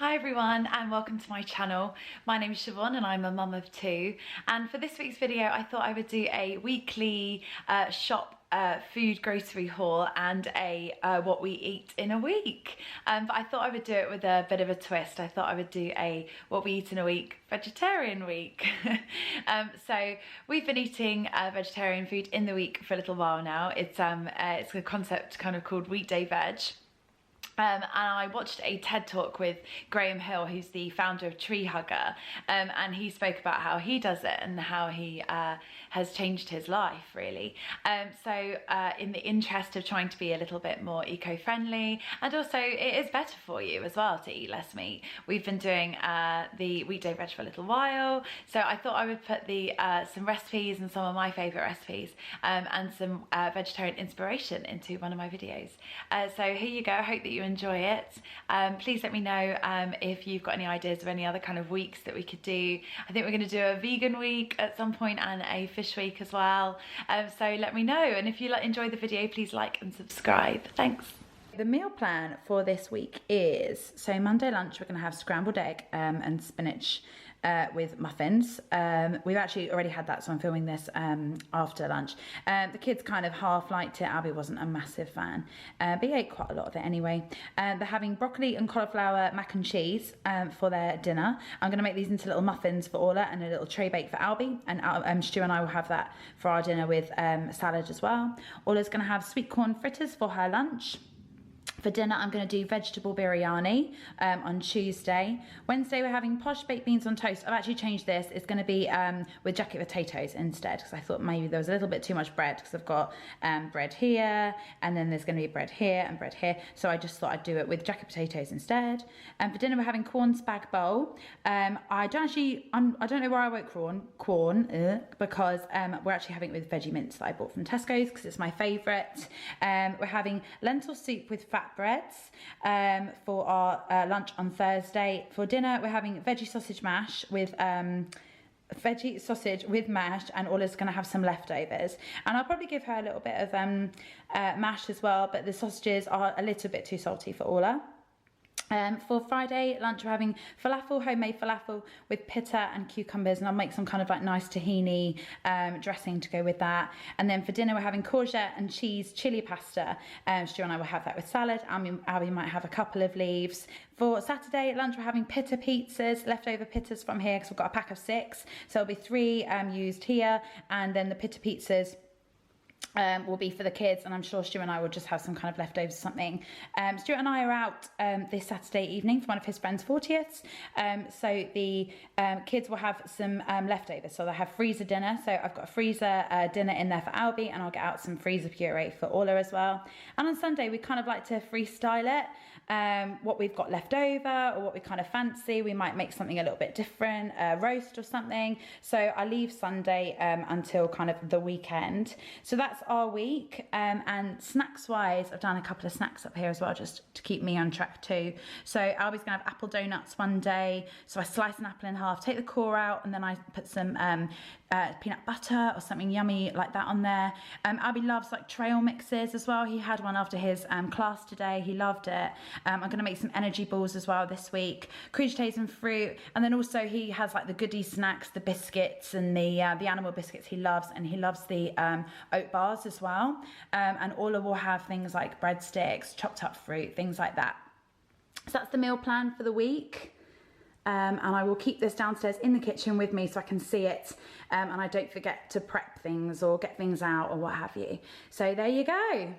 Hi everyone and welcome to my channel. My name is Siobhan and I'm a mum of two, and for this week's video I thought I would do a weekly shop food grocery haul and a what we eat in a week, but I thought I would do it with a bit of a twist. I thought I would do a what we eat in a week vegetarian week. So we've been eating vegetarian food in the week for a little while now. It's a concept kind of called weekday veg. And I watched a TED talk with Graham Hill, who's the founder of Tree Hugger, and he spoke about how he does it and how he has changed his life, really. So in the interest of trying to be a little bit more eco-friendly, and also it is better for you as well to eat less meat, we've been doing the weekday veg for a little while. So I thought I would put some recipes and some of my favourite recipes and some vegetarian inspiration into one of my videos. So here you go. I hope that you enjoy it. Please let me know if you've got any ideas of any other kind of weeks that we could do. I think we're going to do a vegan week at some point and a fish week as well. So let me know, and if you enjoy the video, please like and subscribe. Thanks. The meal plan for this week is, so Monday lunch we're going to have scrambled egg and spinach with muffins. We've actually already had that, so I'm filming this after lunch. The kids kind of half liked it. Abby wasn't a massive fan, but he ate quite a lot of it anyway. They're having broccoli and cauliflower mac and cheese for their dinner. I'm going to make these into little muffins for Orla and a little tray bake for Albie, and Stu and I will have that for our dinner with salad as well. Orla's going to have sweet corn fritters for her lunch. For dinner, I'm going to do vegetable biryani on Tuesday. Wednesday, we're having posh baked beans on toast. I've actually changed this. It's going to be with jacket potatoes instead, because I thought maybe there was a little bit too much bread, because I've got bread here, and then there's going to be bread here and bread here. So I just thought I'd do it with jacket potatoes instead. For dinner, we're having corn spag bowl. I don't know why I wrote corn, because we're actually having it with veggie mince that I bought from Tesco's, because it's my favourite. We're having lentil soup with fat breads for our lunch on Thursday. For dinner, we're having veggie sausage mash with mash, and Orla's going to have some leftovers. And I'll probably give her a little bit of mash as well, but the sausages are a little bit too salty for Orla. For Friday lunch, we're having homemade falafel with pitta and cucumbers, and I'll make some kind of like nice tahini dressing to go with that. And then for dinner, we're having courgette and cheese chili pasta. Stu and I will have that with salad. Abby might have a couple of leaves. For Saturday lunch, we're having pitta pizzas, leftover pittas from here, because we've got a pack of 6. So there'll be 3 used here, and then the pitta pizzas will be for the kids, and I'm sure Stu and I will just have some kind of leftovers or something. Stuart and I are out this Saturday evening for one of his friends' 40ths, so the kids will have some leftovers, so they'll have freezer dinner. So I've got a freezer dinner in there for Albie, and I'll get out some freezer puree for Orla as well. And on Sunday we kind of like to freestyle it, what we've got left over or what we kind of fancy. We might make something a little bit different, a roast or something. So I leave Sunday until kind of the weekend. So that's our week. And snacks wise, I've done a couple of snacks up here as well, just to keep me on track too. So Albie's gonna have apple donuts one day. So I slice an apple in half, take the core out, and then I put some peanut butter or something yummy like that on there. Albie loves like trail mixes as well. He had one after his class today. He loved it. I'm gonna make some energy balls as well this week, crudités and fruit, and then also he has like the goodie snacks, the biscuits and the animal biscuits he loves, and he loves the oat bars as well. And Orla will have things like breadsticks, chopped up fruit, things like that. So that's the meal plan for the week. And I will keep this downstairs in the kitchen with me so I can see it, and I don't forget to prep things or get things out or what have you. So there you go.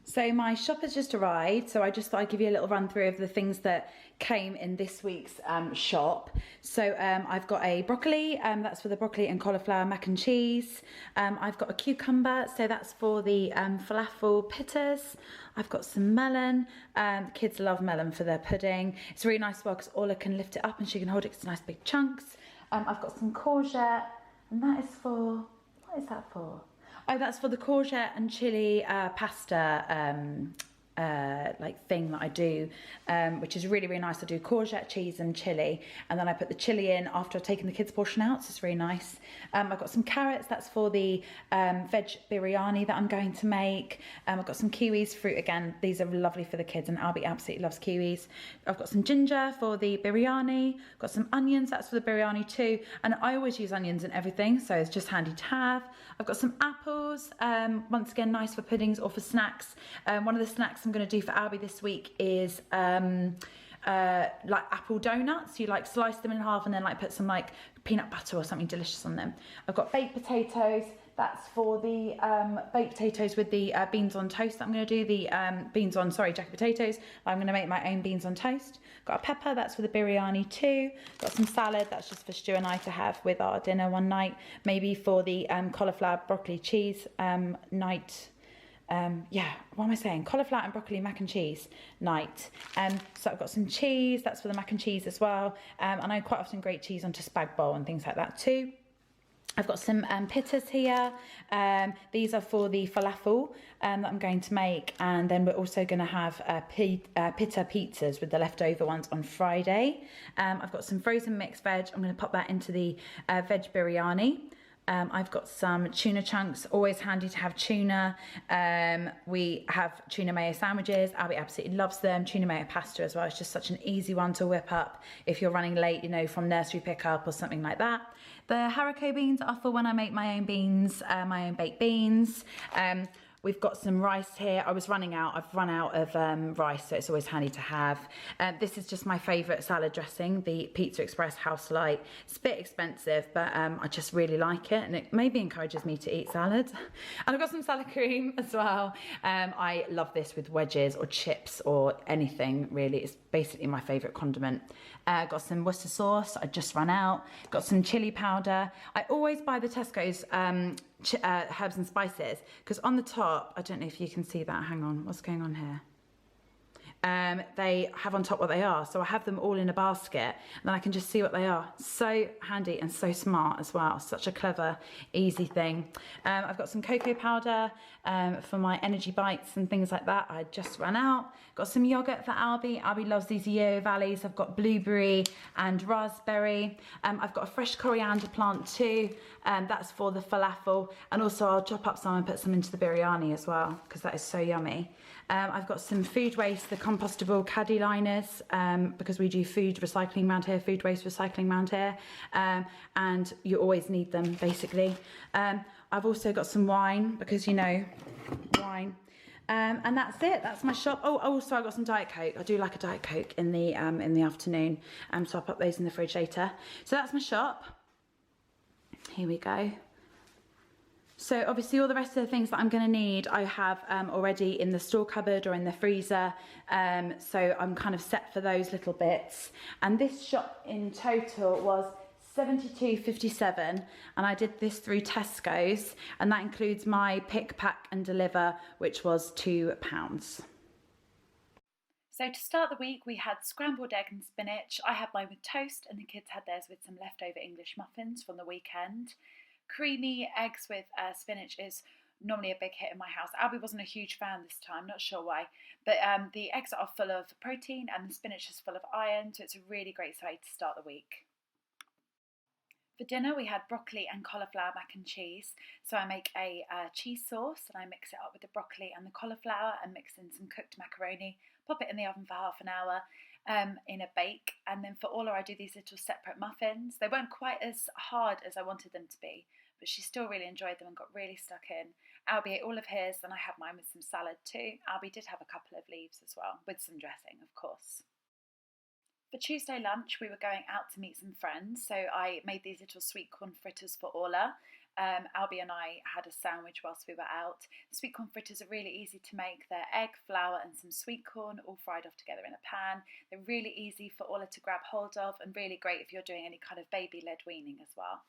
So my shop has just arrived, so I just thought I'd give you a little run through of the things that came in this week's shop. So I've got a broccoli, that's for the broccoli and cauliflower mac and cheese. I've got a cucumber, so that's for the falafel pittas. I've got some melon, the kids love melon for their pudding. It's really nice as well because Orla can lift it up and she can hold it, 'cause it's nice big chunks. I've got some courgette, and that is for, what is that for? Oh, that's for the courgette and chili pasta like thing that I do, which is really, really nice. I do courgette, cheese and chilli, and then I put the chilli in after I've taken the kids' portion out, so it's really nice. I've got some carrots, that's for the veg biryani that I'm going to make. I've got some kiwis, fruit again, these are lovely for the kids, and Albie absolutely loves kiwis. I've got some ginger for the biryani, got some onions, that's for the biryani too, and I always use onions in everything, so it's just handy to have. I've got some apples, once again nice for puddings or for snacks. One of the snacks I'm going to do for Albie this week is like apple donuts. You like slice them in half and then like put some like peanut butter or something delicious on them. I've got baked potatoes. That's for the baked potatoes with the beans on toast that I'm going to do. The beans on, sorry, jacket potatoes. I'm going to make my own beans on toast. Got a pepper, that's for the biryani too. Got some salad, that's just for Stu and I to have with our dinner one night. Maybe for the cauliflower, broccoli, cheese night. Yeah, what am I saying? Cauliflower and broccoli mac and cheese night. So I've got some cheese, that's for the mac and cheese as well. And I quite often grate cheese onto spag bowl and things like that too. I've got some pittas here. These are for the falafel that I'm going to make, and then we're also going to have pitta pizzas with the leftover ones on Friday. I've got some frozen mixed veg. I'm going to pop that into the veg biryani. I've got some tuna chunks, always handy to have tuna. We have tuna mayo sandwiches. Albie absolutely loves them. Tuna mayo pasta as well. It's just such an easy one to whip up if you're running late, you know, from nursery pickup or something like that. The haricot beans are for when I make my own beans, my own baked beans. We've got some rice here. I've run out of rice, so it's always handy to have. This is just my favourite salad dressing, the Pizza Express House Light. It's a bit expensive, but I just really like it, and it maybe encourages me to eat salad. And I've got some salad cream as well. I love this with wedges or chips or anything, really. It's basically my favourite condiment. Got some Worcester sauce, I just run out. Got some chilli powder. I always buy the Tesco's herbs and spices, because on the top, I don't know if you can see that, hang on, what's going on here? They have on top what they are, so I have them all in a basket and then I can just see what they are. So handy and so smart as well. Such a clever, easy thing. I've got some cocoa powder for my energy bites and things like that. I just ran out. Got some yogurt for Albie. Albie loves these Yo Valleys. I've got blueberry and raspberry. I've got a fresh coriander plant too. That's for the falafel, and also I'll chop up some and put some into the biryani as well, because that is so yummy. I've got some food waste, the compostable caddy liners, because we do food recycling around here, food waste recycling around here, and you always need them basically. I've also got some wine, because you know, wine. And that's it, that's my shop. Oh, also I got some Diet Coke. I do like a Diet Coke in the afternoon, so I'll put those in the fridge later. So that's my shop. Here we go. So obviously all the rest of the things that I'm going to need I have already in the store cupboard or in the freezer, so I'm kind of set for those little bits. And this shop in total was £72.57, and I did this through Tesco's, and that includes my pick, pack and deliver, which was £2. So to start the week, we had scrambled egg and spinach. I had mine with toast, and the kids had theirs with some leftover English muffins from the weekend. Creamy eggs with spinach is normally a big hit in my house. Albie wasn't a huge fan this time, not sure why, but the eggs are full of protein and the spinach is full of iron, so it's a really great way to start the week. For dinner we had broccoli and cauliflower mac and cheese. So I make a cheese sauce and I mix it up with the broccoli and the cauliflower and mix in some cooked macaroni, pop it in the oven for half an hour in a bake, and then for Orla I do these little separate muffins. They weren't quite as hard as I wanted them to be, but she still really enjoyed them and got really stuck in. Albie ate all of his, and I had mine with some salad too. Albie did have a couple of leaves as well, with some dressing of course. For Tuesday lunch, we were going out to meet some friends, so I made these little sweet corn fritters for Orla. Albie and I had a sandwich whilst we were out. Sweet corn fritters are really easy to make. They're egg, flour and some sweet corn all fried off together in a pan. They're really easy for Orla to grab hold of, and really great if you're doing any kind of baby-led weaning as well.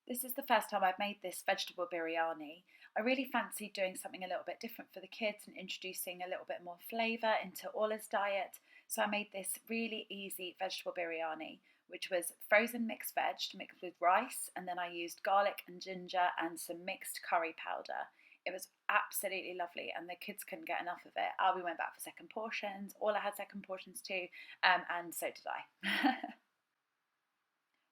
This is the first time I've made this vegetable biryani. I really fancied doing something a little bit different for the kids and introducing a little bit more flavour into Orla's diet. So I made this really easy vegetable biryani, which was frozen mixed veg mixed with rice, and then I used garlic and ginger and some mixed curry powder It was absolutely lovely, and the kids couldn't get enough of it. Albie went back for second portions. Orla had second portions too, and so did I.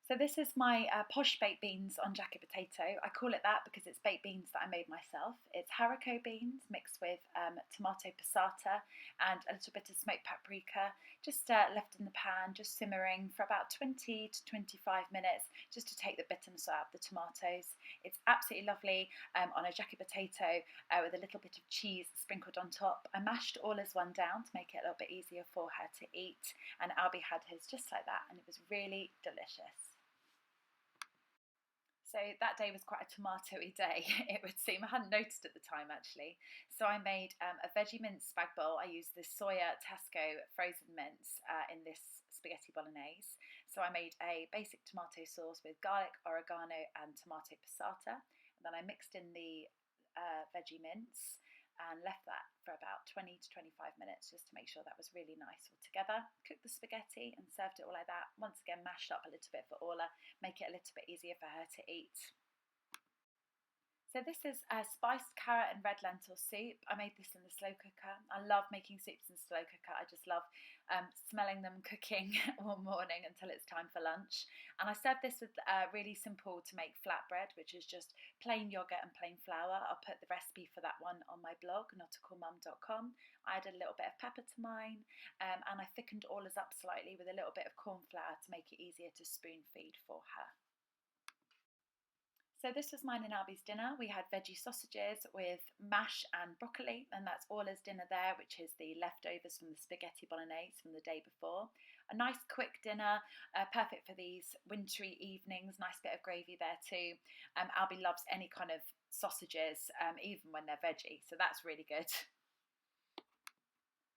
So this is my posh baked beans on jacket potato. I call it that because it's baked beans that I made myself. It's haricot beans mixed with tomato passata and a little bit of smoked paprika, just left in the pan, just simmering for about 20 to 25 minutes, just to take the bitterness out of the tomatoes. It's absolutely lovely on a jacket potato with a little bit of cheese sprinkled on top. I mashed Orla's one down to make it a little bit easier for her to eat, and Albie had his just like that, and it was really delicious. So that day was quite a tomatoey day, it would seem. I hadn't noticed at the time, actually. So I made a veggie mince spag bowl. I used this soya Tesco frozen mince in this spaghetti bolognese. So I made a basic tomato sauce with garlic, oregano and tomato passata. And then I mixed in the veggie mince and left that for about 20 to 25 minutes just to make sure that was really nice all together. Cooked the spaghetti and served it all like that. Once again, mashed up a little bit for Orla, make it a little bit easier for her to eat. So this is a spiced carrot and red lentil soup. I made this in the slow cooker. I love making soups in slow cooker. I just love smelling them cooking all morning until it's time for lunch. And I served this with really simple to make flatbread, which is just plain yogurt and plain flour. I'll put the recipe for that one on my blog, notacoolmum.com. I added a little bit of pepper to mine, and I thickened Orla's up slightly with a little bit of corn flour to make it easier to spoon feed for her. So this was mine and Albie's dinner. We had veggie sausages with mash and broccoli, and that's Orla's dinner there, which is the leftovers from the spaghetti bolognese from the day before. A nice quick dinner, perfect for these wintry evenings. Nice bit of gravy there too. Albie loves any kind of sausages, even when they're veggie, so that's really good.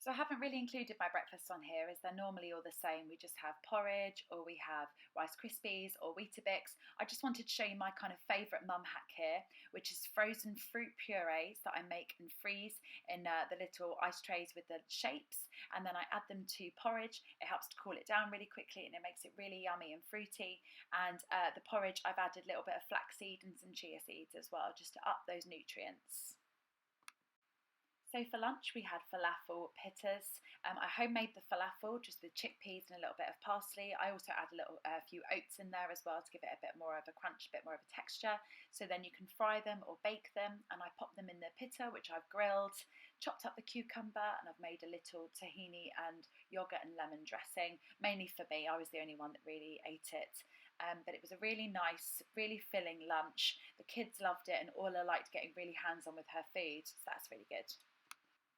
So I haven't really included my breakfasts on here, as they're normally all the same. We just have porridge, or we have Rice Krispies or Weetabix. I just wanted to show you my kind of favourite mum hack here, which is frozen fruit purees that I make and freeze in the little ice trays with the shapes, and then I add them to porridge. It helps to cool it down really quickly, and it makes it really yummy and fruity. And the porridge, I've added a little bit of flaxseed and some chia seeds as well, just to up those nutrients. So for lunch we had falafel pittas. I homemade the falafel just with chickpeas and a little bit of parsley. I also add a few oats in there as well to give it a bit more of a crunch, a bit more of a texture. So then you can fry them or bake them, and I pop them in the pitta, which I've grilled, chopped up the cucumber, and I've made a little tahini and yogurt and lemon dressing, mainly for me. I was the only one that really ate it. But it was a really nice, really filling lunch. The kids loved it, and Orla liked getting really hands-on with her food, so that's really good.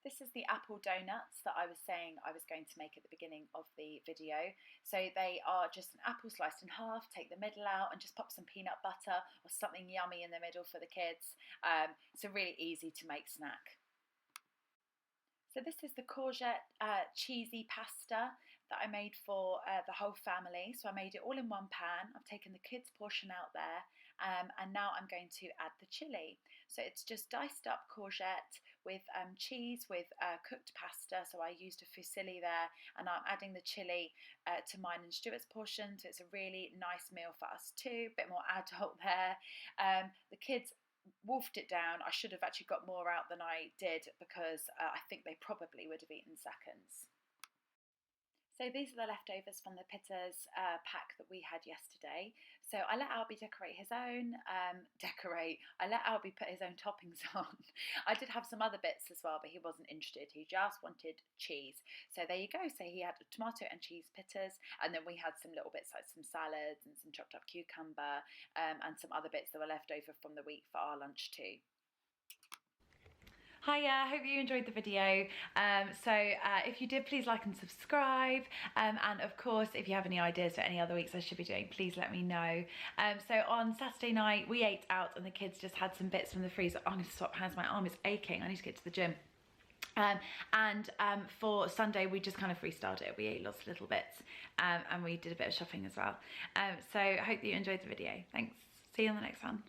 This is the apple donuts that I was saying I was going to make at the beginning of the video. So they are just an apple sliced in half, take the middle out and just pop some peanut butter or something yummy in the middle for the kids. It's a really easy to make snack. So this is the courgette cheesy pasta that I made for the whole family. So I made it all in one pan. I've taken the kids' portion out there, and now I'm going to add the chilli. So it's just diced up courgette with cheese with cooked pasta. So I used a fusilli there, and I'm adding the chilli to mine and Stuart's portion. So it's a really nice meal for us too, a bit more adult there. The kids wolfed it down. I should have actually got more out than I did, because I think they probably would have eaten seconds. So these are the leftovers from the pittas pack that we had yesterday. So I let Albie decorate his own, I let Albie put his own toppings on. I did have some other bits as well, but he wasn't interested. He just wanted cheese. So there you go. So he had tomato and cheese pittas, and then we had some little bits like some salads and some chopped up cucumber, and some other bits that were left over from the week for our lunch too. Hiya, hope you enjoyed the video. If you did, please like and subscribe. And of course, if you have any ideas for any other weeks I should be doing, please let me know. So on Saturday night, we ate out and the kids just had some bits from the freezer. I'm gonna stop hands, my arm is aching. I need to get to the gym. For Sunday, we just kind of freestyled it. We ate lots of little bits, and we did a bit of shopping as well. So I hope that you enjoyed the video. Thanks. See you on the next one.